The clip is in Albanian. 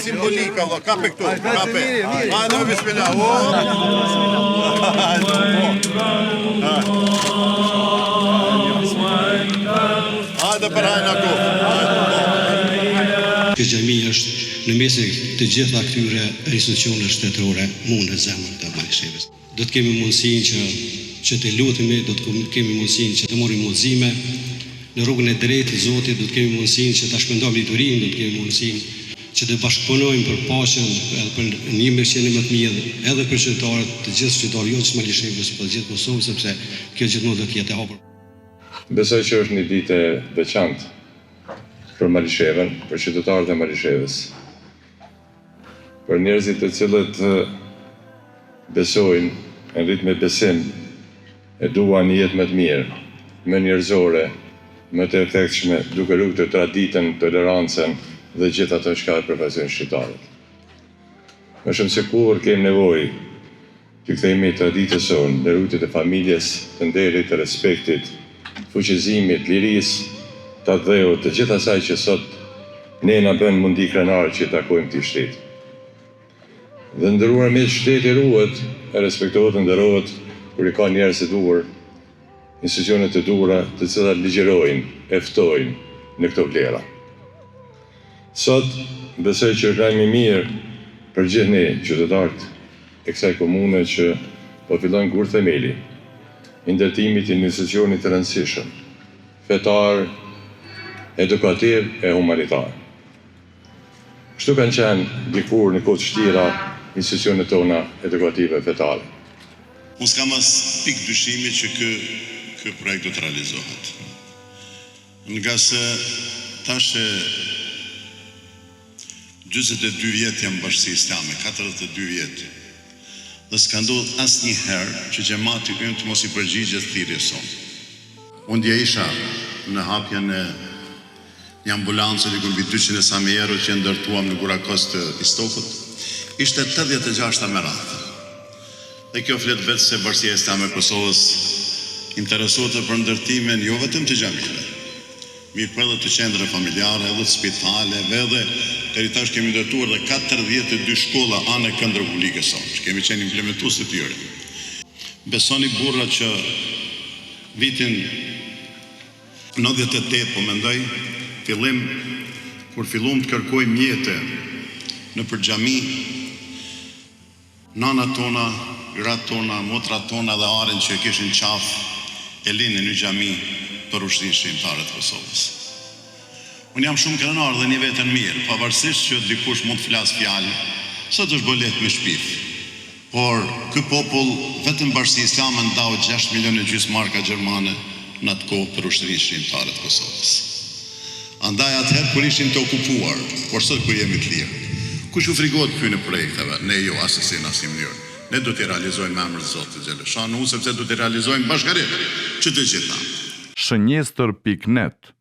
simbolika, valla, kape këtu, kape. Hajde, bismillah. Hajde për hajna ku. Kjo xhami është në mesin të gjitha këtyre institucioneve shtetërore mund në zemrën të Malishevës. Do të kemi mundësinë që të lutemi, do të kemi mundësinë që të marrim udhëzime në rrugën e drejtë të Zotit, do të kemi mundësinë që ta shpendojmë liturinë, do të kemi mundësinë që të bashkëpunojmë për paqen, edhe për një mirëqenie më të mirë, edhe për qytetarët, të gjithë qytetarët jo të Malishevës, por të gjithë Kosovës, sepse kjo gjithmonë do të jetë e hapur. Besoj që është një ditë e veçantë për Malishevën, për qytetarët e Malishevës, për njerëzit të cilët besojnë, në ritëm me besim, e duan një jetë më të mirë, më njerëzore, më të efektshme, duke rrugë traditën, tolerancën dhe gjithë ato që e përfaqësojnë shqiptarët. Më shumë se kur kemi nevojë të kthehemi traditës sonë në rrugët e familjes, të nderit, të respektit, fuqizimit, lirisë, të dheut, të gjithë asaj që sot ne na bën mundi krenare që takojmë këtij shteti. Dhe ndëruar me shteti ruhet, e respektohet, nderohet, kur i ka njerëz të duhur, institucione të duhura, të cilat ligjërojnë, e ftojnë në këto vlera. Sot besoj që është më mirë për gjithë ne qytetarët e kësaj komune që po fillojnë kur themeli i ndërtimit të një institucioni të rëndësishëm, fetar, edukativ e humanitar. Kështu kanë qenë dikur në kohë të vështira institucionet tona edukative e fetare. Unë s'kam as pikë dyshimi që ky projekt do të realizohet. Nga se tash 42 vjet jam bashkësi islame, 42 vjet. Dhe s'ka ndodhur asnjëherë që xhamati ynë të mos i përgjigjet thirrjes sonë. Unë dje isha në hapjen e një ambulancë që mbi 200 sa mijë euro që ndërtuam në Gurakos të Istokut, ishte 86 me radhë. Dhe kjo flet vetë se Bashkia Islame e Kosovës interesohet për ndërtimin jo vetëm të xhamive, mirë për edhe të qendre familjare, edhe të spitaleve, edhe deri tash kemi ndërtuar dhe 42 shkolla anë këndër publike sonë, që kemi qenë implementues të tyre. Besoni burra që vitin 98 po mendoj, fillim kur fillum të kërkoj mjete në për xhami, nana tona, gratë tona, motra tona dhe aren që kishin qafë e linë në xhami për ushtrinë shqiptare të Kosovës. Unë jam shumë krenar dhe një vetën mirë, pavarësisht që dikush mund të flasë fjalë, sot është bolet me shpif. Por ky popull vetëm Bashkia Islame ndau 6,5 milionë marka gjermane në atë kohë për ushtrinë shqiptare të Kosovës. Andaj atëherë kur ishin të okupuar, por sot kur jemi të lirë. Kush u frigohet këtyre projekteve? Ne jo, asnjë në asnjë mënyrë. Ne do t'i realizojmë me emrin e Zotit Xheleshanu, sepse do t'i realizojmë bashkërisht që të gjitha. Shënjestër.net